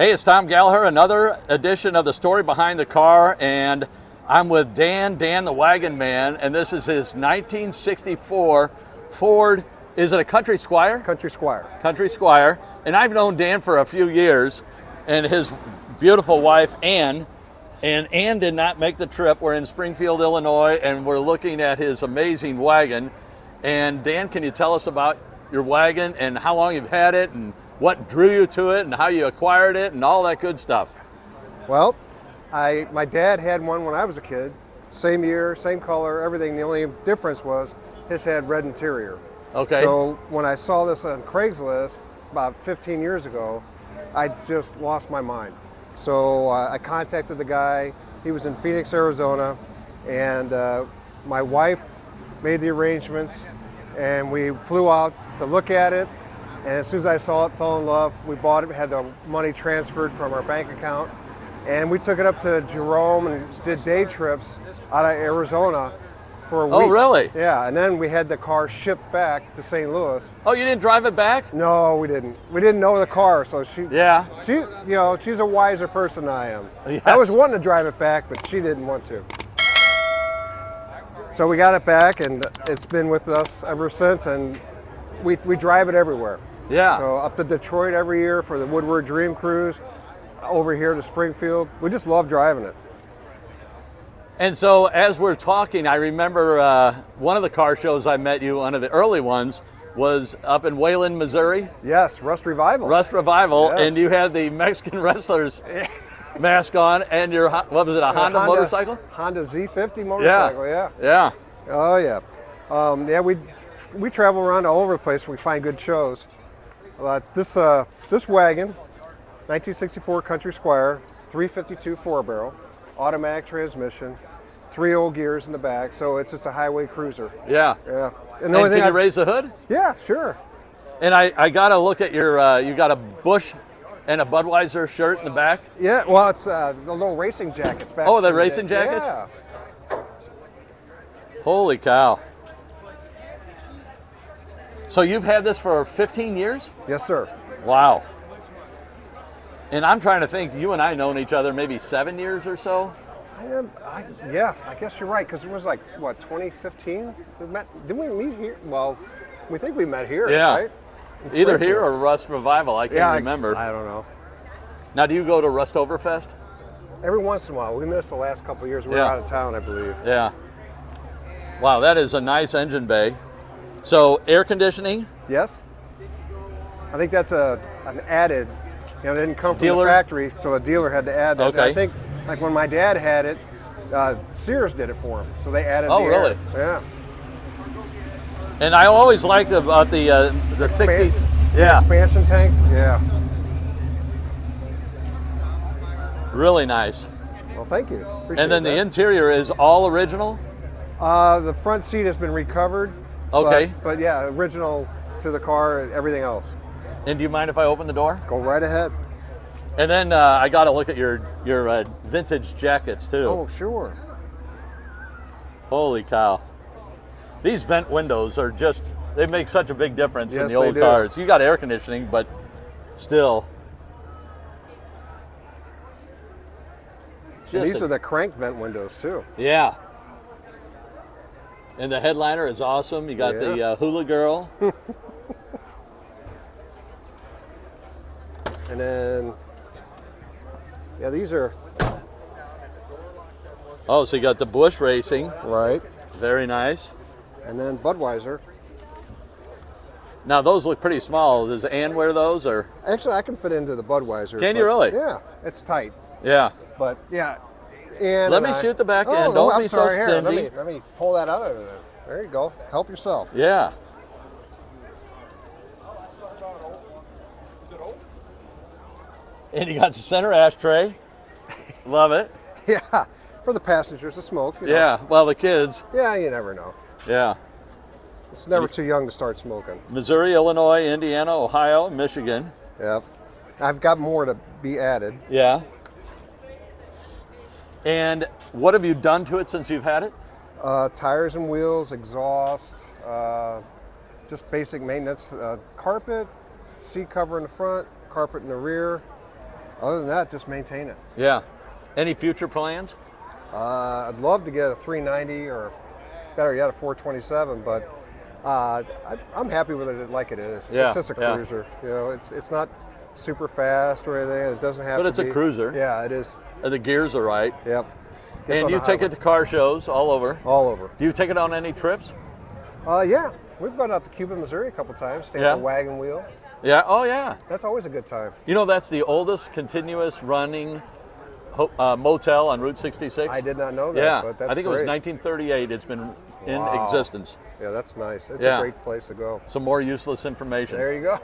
Hey, it's Tom Gallagher, another edition of The Story Behind the Car, and I'm with Dan the Wagon Man, and this is his 1964 Ford, is it a Country Squire? Country Squire. Country Squire, and I've known Dan for a few years, and his beautiful wife, Ann, and Ann did not make the trip. We're in Springfield, Illinois, and we're looking at his amazing wagon. And Dan, can you tell us about your wagon and how long you've had it and what drew you to it and how you acquired it and all that good stuff? Well, my dad had one when I was a kid. Same year, same color, everything. The only difference was his had red interior. Okay. So when I saw this on Craigslist about 15 years ago, I just lost my mind. So I contacted the guy. He was in Phoenix, Arizona, and my wife made the arrangements, and we flew out to look at it. And as soon as I saw it, fell in love. We bought it, had the money transferred from our bank account, and we took it up to Jerome and did day trips out of Arizona for a week. Oh, really? Yeah, and then we had the car shipped back to St. Louis. Oh, you didn't drive it back? No, we didn't. We didn't know the car, so she's a wiser person than I am. Yes. I was wanting to drive it back, but she didn't want to. So we got it back, and it's been with us ever since, and we drive it everywhere. Yeah. So up to Detroit every year for the Woodward Dream Cruise, over here to Springfield. We just love driving it. And so as we're talking, I remember one of the car shows I met you, one of the early ones, was up in Wayland, Missouri. Yes, Rust Revival. Rust Revival, Yes. and you had the Mexican wrestlers mask on, and your, what was it, a Honda motorcycle? Honda Z50 motorcycle, yeah. Yeah. Oh, yeah. We travel around all over the place where we find good shows. This wagon, 1964 Country Squire, 352 4-barrel, automatic transmission, 3 old gears in the back, so it's just a highway cruiser. Yeah. Yeah. And can you raise the hood? Yeah, sure. And I got to look at your, you got a Busch and a Budweiser shirt in the back? Yeah, well, it's the little racing jackets back. Oh, the racing jackets? Yeah. Holy cow. So you've had this for 15 years? Yes, sir. Wow. And I'm trying to think, you and I known each other maybe 7 years or so? Yeah, I guess you're right, because it was like, what, 2015? Didn't we meet here? Well, we think we met here, right? Either here or Rust Revival, I can't remember. I don't know. Now, do you go to Rustoverfest? Every once in a while. We missed the last couple of years. We were out of town, I believe. Yeah. Wow, that is a nice engine bay. So, air conditioning? Yes. I think that's an added, they didn't come from Dealer? the factory, so a dealer had to add that. Okay. I think, like when my dad had it, Sears did it for him, so they added the air. Really? Yeah. And I always liked about the 60s. Yeah. Expansion tank? Yeah. Really nice. Well, thank you. Appreciate And then that. the interior is all original? The front seat has been recovered. Okay. But yeah, original to the car and everything else. And do you mind if I open the door? Go right ahead. And then I got to look at your vintage jackets too. Oh, sure. Holy cow. These vent windows are just, they make such a big difference in Yes, the old they do. cars. You got air conditioning, but still. And these are the crank vent windows too. Yeah. And the headliner is awesome. You got the Hula Girl. And then, these are... Oh, so you got the Busch Racing. Right. Very nice. And then Budweiser. Now, those look pretty small. Does Ann wear those, or? Actually, I can fit into the Budweiser. Can you really? Yeah, it's tight. Yeah. But, yeah. Ann Let me shoot the back end. Don't be so stingy. Here, let me pull that out of there. There you go. Help yourself. Yeah. And you got the center ashtray. Love it. Yeah, for the passengers to smoke. Yeah, well, the kids. Yeah, you never know. Yeah. It's never too young to start smoking. Missouri, Illinois, Indiana, Ohio, Michigan. Yep. I've got more to be added. Yeah. And what have you done to it since you've had it? Tires and wheels, exhaust, just basic maintenance. Carpet, seat cover in the front, carpet in the rear, Other than that, just maintain it. Yeah. Any future plans? I'd love to get a 390 or better yet a 427, but I'm happy with it like it is. Yeah, It's just a yeah. cruiser. You know, it's not super fast or anything. It doesn't have But to it's be. a cruiser. Yeah, it is. The gears are right. Yep. Gets And on you the take highway. it to car shows all over. all over. Do you take it on any trips? Yeah, we've gone out to Cuba, Missouri a couple times. Stayed Yeah. at the Wagon Wheel. Yeah. Oh, yeah. That's always a good time. You know, that's the oldest continuous running motel on Route 66. I did not know that. Yeah. but that's I think it was great. 1938. It's been in Wow. existence. Yeah, that's nice. It's Yeah. a great place to go. Some more useless information. There you go.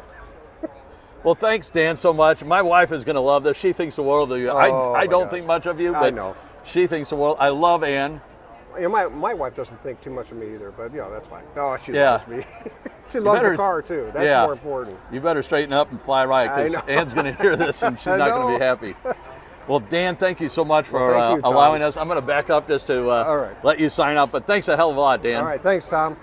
Well, thanks, Dan, so much. My wife is going to love this. She thinks the world of you. Oh, I my don't gosh. think much of you, I but know. she thinks the world. I love Ann. You know, my wife doesn't think too much of me either, but that's fine. No, she Yeah. loves me. She loves better- the car too. That's yeah. more important. You better straighten up and fly right, I because know. Ann's going to hear this and she's I not going to know. be happy. Well, Dan, thank you so much for Well, thank you, Tom. allowing us. I'm going to back up just to All right. let you sign up, but thanks a hell of a lot, Dan. All right, thanks, Tom.